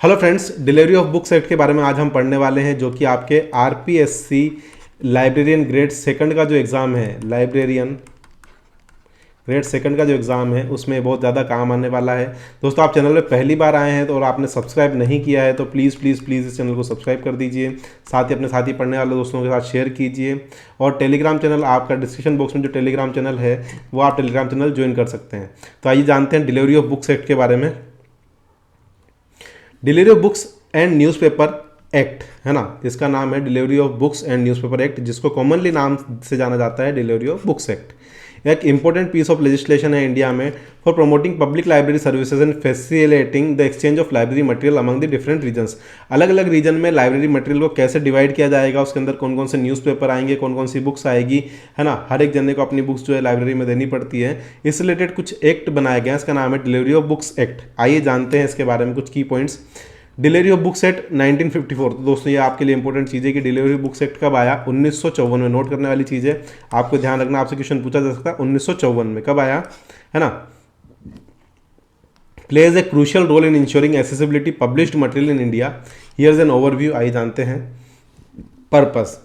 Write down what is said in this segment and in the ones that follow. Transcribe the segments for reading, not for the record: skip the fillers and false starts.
Hello friends, delivery of books act के बारे में आज हम पढ़ने वाले हैं, जो कि आपके आरपीएससी लाइब्रेरियन ग्रेड सेकंड का जो एग्ज़ाम है, लाइब्रेरियन ग्रेड सेकंड का जो एग्ज़ाम है उसमें बहुत ज़्यादा काम आने वाला है। दोस्तों, आप चैनल में पहली बार आए हैं तो और आपने सब्सक्राइब नहीं किया है तो प्लीज़ प्लीज़ प्लीज़ इस चैनल को सब्सक्राइब कर दीजिए। साथ ही अपने साथी पढ़ने वाले दोस्तों के साथ शेयर कीजिए। और टेलीग्राम चैनल, आपका डिस्क्रिप्शन बॉक्स में जो टेलीग्राम चैनल है वो आप टेलीग्राम चैनल ज्वाइन कर सकते हैं। तो आइए जानते हैं डिलीवरी ऑफ बुक्स एक्ट के बारे में। Delivery of books and newspaper act है ना, इसका नाम है delivery of books and newspaper act, जिसको कॉमनली नाम से जाना जाता है डिलीवरी ऑफ बुक्स एक्ट। एक इंपॉर्टेंट पीस ऑफ लेजिस्लेशन है इंडिया में for promoting public library services and facilitating the exchange of library material among the different regions. अलग अलग रीजन में लाइब्रेरी मटेरियल को कैसे डिवाइड किया जाएगा, उसके अंदर कौन कौन से न्यूज़पेपर आएंगे, कौन कौन सी बुक्स आएगी, है ना। हर एक जने को अपनी बुक्स जो है लाइब्रेरी में देनी पड़ती है। इससे रिलेटेड कुछ एक्ट बनाया गया है, इसका नाम है डिलीवरी ऑफ बुक्स एक्ट। आइए जानते हैं इसके बारे में कुछ की points. Delivery of books act 1954। तो दोस्तों, ये आपके लिए इंपॉर्टेंट चीज़ है कि डिलीवरी ऑफ बुक्स एक्ट कब आया। 1954 में। नोट करने वाली चीज़ है, आपको ध्यान रखना, आपसे क्वेश्चन पूछा जा सकता है 1954 में कब आया, है ना। Plays a crucial role in ensuring accessibility published material in India. Here's an overview. आइए जानते हैं purpose.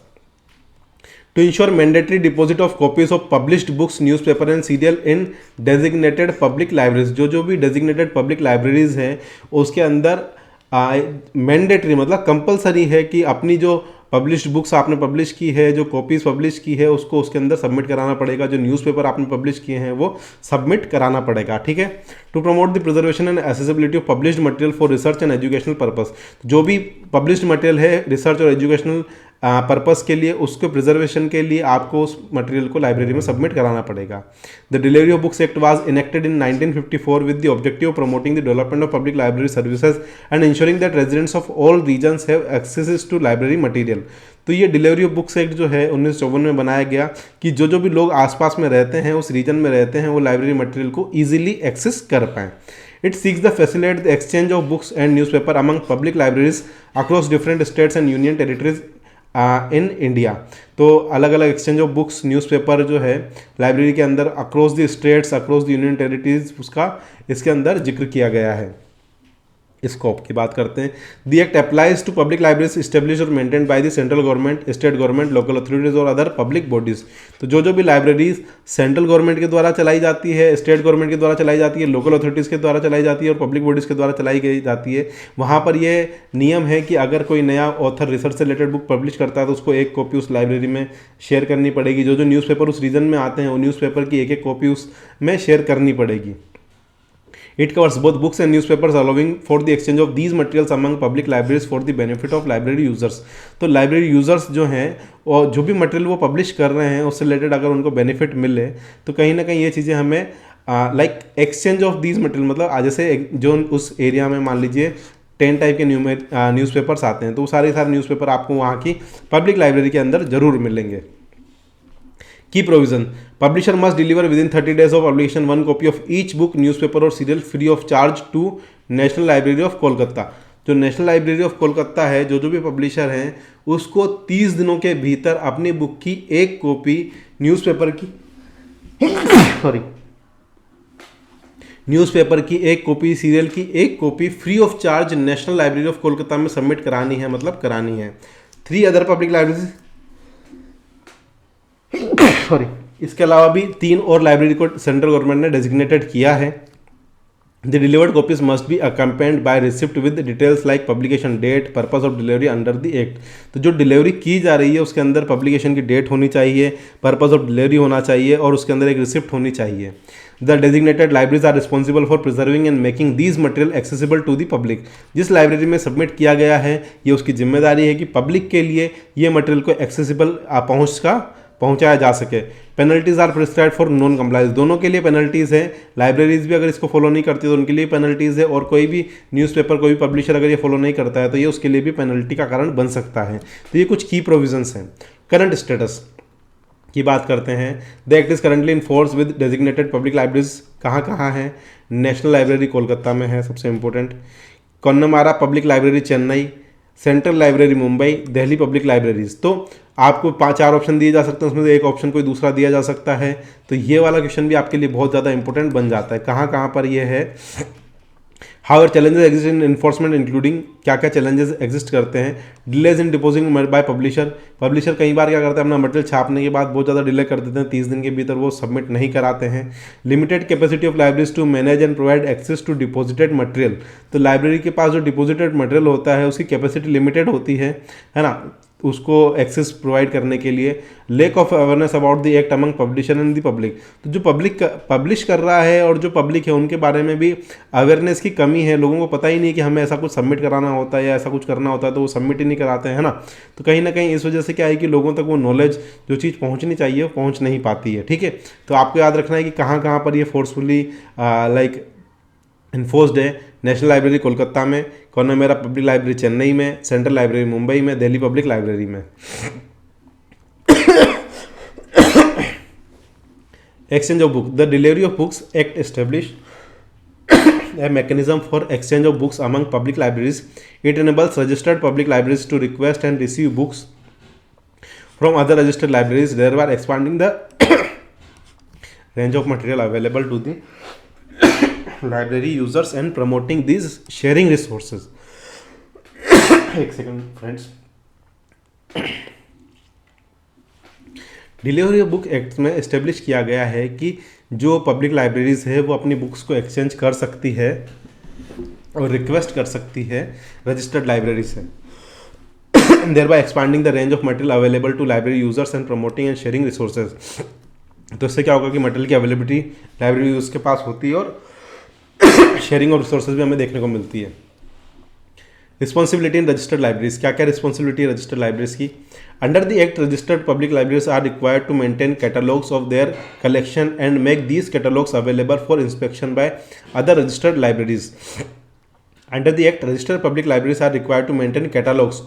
To ensure mandatory deposit of copies of published books, newspaper and serial in designated public libraries। जो भी designated public libraries हैं उसके अंदर mandatory मतलब compulsory है कि अपनी जो पब्लिश्ड बुक्स आपने पब्लिश की है, जो कॉपीज़ पब्लिश की है, उसको उसके अंदर सबमिट कराना पड़ेगा। जो न्यूज़पेपर आपने पब्लिश किए हैं वो सबमिट कराना पड़ेगा, ठीक है। To promote the preservation and accessibility of published material for research and educational purpose. जो भी पब्लिश्ड मटेरियल है रिसर्च और एजुकेशनल पर्पस के लिए, उसके प्रिजर्वेशन के लिए आपको उस मटेरियल को लाइब्रेरी में सबमिट कराना पड़ेगा। The delivery of books act was enacted in 1954 with the objective of promoting the development of public library services and ensuring that residents of all regions have access to library material. तो ये delivery of books act जो है 1954 में बनाया गया कि जो भी लोग आसपास में रहते हैं, उस रीजन में रहते हैं, वो लाइब्रेरी मटेरियल को ईजिली एक्सेस कर पाएँ। It seeks the facilitate the exchange of books and newspaper among public libraries across different states and union territories in India. तो अलग अलग एक्सचेंज ऑफ बुक्स न्यूज़पेपर जो है लाइब्रेरी के अंदर across the states, across the union territories, उसका इसके अंदर जिक्र किया गया है। स्कोप की बात करते हैं। The act applies to public libraries establish और maintain by the central government, state government, local authorities और अदर पब्लिक बॉडीज। तो जो भी लाइब्रेरीज सेंट्रल गवर्नमेंट के द्वारा चलाई जाती है, स्टेट गवर्नमेंट के द्वारा चलाई जाती है, लोकल अथॉरिटीज़ के द्वारा चलाई जाती है और पब्लिक बॉडीज़ के द्वारा चलाई गई जाती है, वहाँ पर ये नियम है कि अगर कोई नया ऑथर रिसर्च से रिलेटेड बुक पब्लिश करता है तो उसको एक कॉपी उस लाइब्रेरी में शेयर करनी पड़ेगी। जो न्यूज़पेपर उस रीजन में आते हैं वो न्यूज़पेपर की एक कॉपी उसमें शेयर करनी पड़ेगी। It covers both books and newspapers, allowing for the exchange of these materials among public libraries for the benefit of library users। तो लाइब्रेरी यूजर्स जो हैं और जो भी मटेरियल वो पब्लिश कर रहे हैं उससे रिलेटेड अगर उनको बेनिफिट मिले तो कहीं ना कहीं ये चीज़ें हमें like exchange of these material, मतलब आज जैसे जो उस एरिया में मान लीजिए 10 टाइप के न्यूज़पेपर्स आते हैं तो वो सारे न्यूज़पेपर आपको वहाँ की पब्लिक लाइब्रेरी के अंदर जरूर मिलेंगे। की provision. Publisher must deliver within 30 days of publication 1 copy of each book, newspaper और serial free of charge to national library of Kolkata. जो नेशनल लाइब्रेरी ऑफ कोलकाता है, जो भी पब्लिशर हैं उसको 30 दिनों के भीतर अपनी बुक की एक कॉपी न्यूज़पेपर की न्यूज़पेपर की एक कॉपी, सीरियल की एक copy free of charge national library of Kolkata में सबमिट करानी है, मतलब करानी है। 3 अदर पब्लिक लाइब्रेरी इसके अलावा भी 3 और लाइब्रेरी को सेंट्रल गवर्नमेंट ने डेजिग्नेटेड किया है। The delivered copies must be accompanied by receipt with details like publication date, purpose of delivery under the act. तो जो डिलीवरी की जा रही है उसके अंदर पब्लिकेशन की डेट होनी चाहिए, पर्पस ऑफ डिलीवरी होना चाहिए और उसके अंदर एक रिसिप्ट होनी चाहिए। The designated libraries are responsible for preserving and making these material accessible to the public. जिस लाइब्रेरी में सबमिट किया गया है ये उसकी जिम्मेदारी है कि पब्लिक के लिए ये मटेरियल को एक्सेसिबल पहुंचाया जा सके। Penalties are prescribed for non compliance. दोनों के लिए पेनल्टीज है। लाइब्रेरीज भी अगर इसको फॉलो नहीं करती तो उनके लिए पेनल्टीज है, और कोई भी न्यूज़पेपर, कोई भी पब्लिशर अगर ये फॉलो नहीं करता है तो ये उसके लिए भी पेनल्टी का कारण बन सकता है। तो ये कुछ की प्रोविजंस हैं। करंट स्टेटस की बात करते हैं। The act is currently in force with designated public libraries. कहाँ है? नेशनल लाइब्रेरी कोलकाता में है, सबसे important. Connemara public library Chennai, central library Mumbai, Delhi public libraries. तो आपको 4 ऑप्शन दिए जा सकते हैं, उसमें से एक ऑप्शन कोई दूसरा दिया जा सकता है। तो ये वाला क्वेश्चन भी आपके लिए बहुत ज़्यादा इंपॉर्टेंट बन जाता है। कहाँ पर ये है? How challenges exist in enforcement including, क्या क्या चैलेंजेस एग्जिस्ट करते हैं। Delays in depositing by publisher, publisher कई बार क्या करते हैं, अपना मटेरियल छापने के बाद बहुत ज़्यादा डिले कर देते हैं, 30 दिन के भीतर वो सबमिट नहीं कराते हैं। Limited capacity of libraries to manage and provide access to deposited material, तो लाइब्रेरी के पास जो डिपोजिटेड मटेरियल होता है उसकी कैपेसिटी लिमिटेड होती है ना, उसको एक्सेस प्रोवाइड करने के लिए। Lake of awareness about the act among publisher and the public, तो जो पब्लिक पब्लिश कर रहा है और जो पब्लिक है उनके बारे में भी अवेयरनेस की कमी है, लोगों को पता ही नहीं कि हमें ऐसा कुछ सबमिट कराना होता है या ऐसा कुछ करना होता है, तो वो सबमिट ही नहीं कराते हैं ना। तो कहीं ना कहीं इस वजह से क्या है कि लोगों तक वो नॉलेज जो चीज़ पहुंचनी चाहिए वो पहुंच नहीं पाती है। ठीक है, तो आपको याद रखना है कि कहाँ कहाँ पर ये फोर्सफुली लाइक इन्फोर्स्ड है। नेशनल लाइब्रेरी कोलकाता में, कौन मेरा पब्लिक लाइब्रेरी चेन्नई में, सेंट्रल लाइब्रेरी मुंबई में, दिल्ली पब्लिक लाइब्रेरी में। Exchange of book, the delivery of books act establish a mechanism for exchange of books among public libraries. It enables registered public libraries to request and receive books from other registered libraries, thereby expanding the range of material available to the library users and promoting these sharing resources. एक second friends, delivery of book act में establish किया गया है कि जो public libraries है वो अपनी बुक्स को एक्सचेंज कर सकती है और रिक्वेस्ट कर सकती है रजिस्टर्ड लाइब्रेरी से, thereby expanding the range of material available to library users and promoting and sharing resources. तो इससे क्या होगा कि मटेरियल की अवेलेबिलिटी लाइब्रेरी यूज के पास होती है और शेयरिंग ऑफ रिसोर्सेज भी हमें देखने को मिलती है। रिस्पॉन्सिबिलिटी इन रजिस्टर्ड लाइब्रेरीज, क्या क्या रिस्पॉन्सिबिलिटी है रजिस्टर्ड लाइब्रेरीज की। Under the act registered public libraries are required to maintain catalogues of their collection and make these catalogues available for inspection by other registered libraries. Under the act registered public libraries are required to maintain catalogues,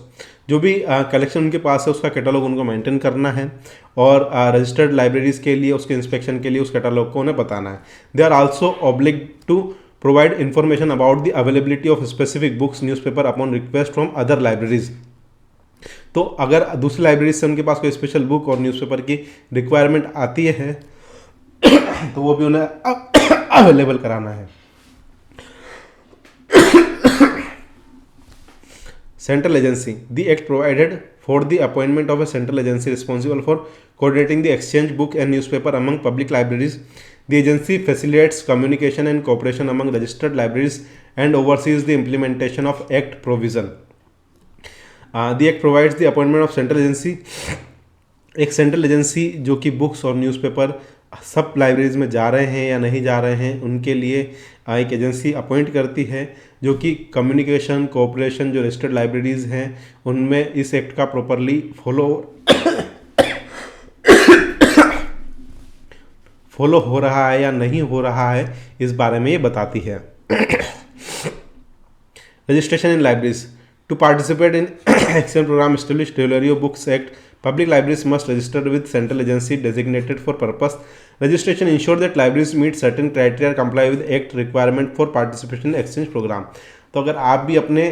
जो भी collection उनके पास है उसका catalogue उनको maintain करना है और registered libraries के लिए उसके इंस्पेक्शन के लिए उस कैटलॉग को उन्हें बताना है। They are also oblige to provide information about the availability of specific books newspaper upon request from other libraries. तो अगर दूसरी लाइब्रेरीज से उनके पास कोई स्पेशल बुक और न्यूज़पेपर की रिक्वायरमेंट आती है तो वो भी उन्हें अवेलेबल कराना है। Central agency, the act provided for the appointment of a central agency responsible for coordinating the exchange book and newspaper among public libraries. The agency facilitates communication and cooperation among registered libraries and oversees the implementation of act provision. The act provides the appointment of central agency. एक central agency जो कि books और newspaper सब libraries में जा रहे हैं या नहीं जा रहे हैं उनके लिए एक एजेंसी अपॉइंट करती है जो कि कम्युनिकेशन कोऑपरेशन जो रजिस्टर्ड लाइब्रेरीज हैं उनमें इस एक्ट का प्रॉपरली फॉलो हो रहा है या नहीं हो रहा है इस बारे में ये बताती है। Registration in libraries, to participate in exchange program establish delivery of books act, public libraries must register with central agency designated for purpose. Registration ensure that libraries meet certain criteria and comply with act requirement for participation in exchange program. तो अगर आप भी अपने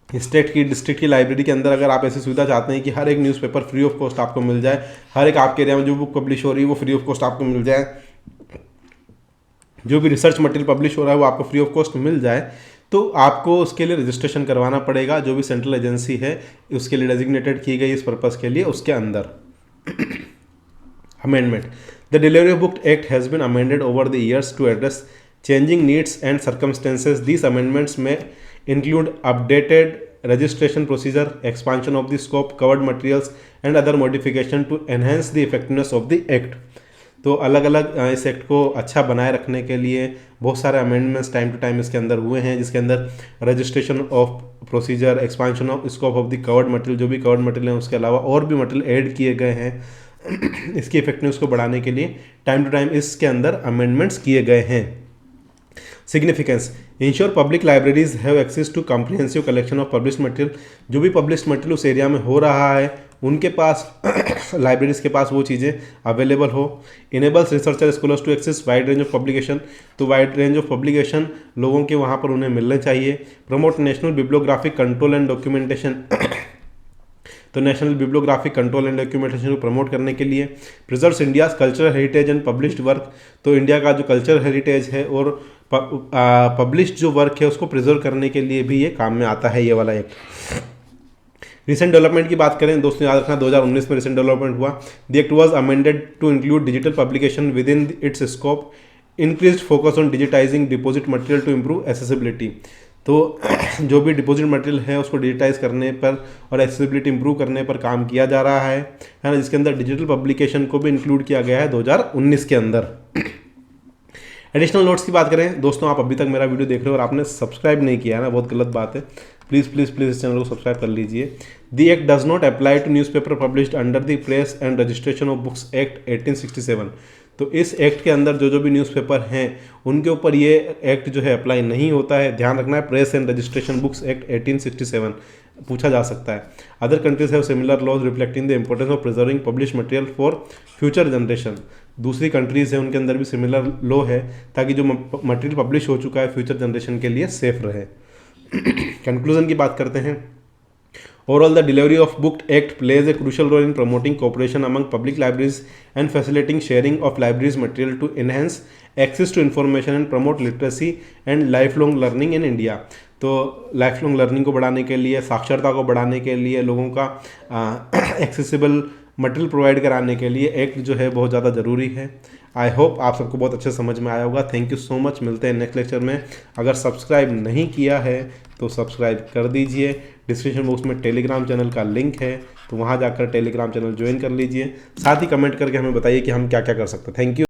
state की district की library के अंदर अगर आप ऐसी सुविधा चाहते हैं कि हर एक न्यूज़पेपर फ्री ऑफ कॉस्ट आपको मिल जाए, हर एक आपके एरिया में जो बुक पब्लिश हो रही है वो फ्री ऑफ कॉस्ट आपको मिल जाए, जो भी रिसर्च मटेरियल पब्लिश हो रहा है वो आपको फ्री ऑफ कॉस्ट मिल जाए, तो आपको उसके लिए रजिस्ट्रेशन करवाना पड़ेगा जो भी सेंट्रल एजेंसी है उसके लिए डेजिग्नेटेड की गई इस पर्पज़ के लिए उसके अंदर। Amendment, the delivery of book act has been amended over the years to address changing needs and circumstances. These amendments में include updated registration procedure, expansion of the scope, covered materials and other modification to enhance the effectiveness of the act. तो अलग अलग इस act को अच्छा बनाए रखने के लिए बहुत सारे अमेंडमेंट्स टाइम टू टाइम इसके अंदर हुए हैं, जिसके अंदर registration of procedure, expansion of scope of the covered material, जो भी कवर्ड मटेरियल है उसके अलावा और भी मटेरियल ऐड किए गए हैं इसकी इफेक्टिवनेस को बढ़ाने के लिए टाइम टू टाइम इसके अंदर अमेंडमेंट्स किए गए हैं। Significance, ensure public libraries have access to comprehensive collection of published material. जो भी पब्लिश्ड मटेरियल उस एरिया में हो रहा है उनके पास लाइब्रेरीज के पास वो चीज़ें अवेलेबल हो। Enables researcher scholars to access wide range of publication, तो वाइड रेंज ऑफ पब्लिकेशन लोगों के वहाँ पर उन्हें मिलने चाहिए। Promote national bibliographic control and documentation, तो national bibliographic control and documentation को प्रमोट करने के लिए, preserves India's cultural heritage and published work, तो इंडिया का जो कल्चरल हेरिटेज है और पब्लिश्ड जो वर्क है उसको प्रिजर्व करने के लिए भी ये काम में आता है, ये वाला एक्ट। रिसेंट डेवलपमेंट की बात करें दोस्तों, याद रखना 2019 में रिसेंट डेवलपमेंट हुआ। The act was amended to include digital publication within its scope, increased focus on digitising deposit material to improve accessibility. तो जो भी डिपॉजिट मटेरियल है उसको डिजिटाइज करने पर और एक्सेसिबिलिटी इंप्रूव करने पर काम किया जा रहा है ना, जिसके अंदर डिजिटल पब्लिकेशन को भी इंक्लूड किया गया है 2019 के अंदर। एडिशनल नोट्स की बात करें दोस्तों, आप अभी तक मेरा वीडियो देख रहे हो और आपने सब्सक्राइब नहीं किया है ना, बहुत गलत बात है। प्लीज़ प्लीज़ प्लीज़ इस चैनल को सब्सक्राइब कर लीजिए। The act does not apply to newspaper published under the press and registration of books act 1867। तो इस एक्ट के अंदर जो भी न्यूज़पेपर हैं उनके ऊपर ये एक्ट जो है अप्लाई नहीं होता है। ध्यान रखना है, press and registration books act 1867 पूछा जा सकता है। Other countries have similar laws reflecting the importance of preserving publish material for future generation. दूसरी कंट्रीज़ हैं उनके अंदर भी सिमिलर लॉ है ताकि जो मटेरियल पब्लिश हो चुका है फ्यूचर जनरेशन के लिए सेफ रहे। कंक्लूजन की बात करते हैं। Overall, the delivery of Book Act plays a crucial role in promoting cooperation among public libraries and facilitating sharing of libraries material to enhance access to information and promote literacy and lifelong learning in India। तो lifelong learning को बढ़ाने के लिए, साक्षरता को बढ़ाने के लिए, लोगों का एक्सेसिबल मटेरियल प्रोवाइड कराने के लिए एक्ट जो है बहुत ज़्यादा ज़रूरी है। आई होप आप सबको बहुत अच्छे समझ में आया होगा। थैंक यू सो मच, मिलते हैं नेक्स्ट लेक्चर में। अगर सब्सक्राइब नहीं किया है तो सब्सक्राइब कर दीजिए। डिस्क्रिप्शन बॉक्स में टेलीग्राम चैनल का लिंक है, तो वहाँ जाकर टेलीग्राम चैनल ज्वाइन कर लीजिए। साथ ही कमेंट करके हमें बताइए कि हम क्या क्या कर सकते हैं। Thank you.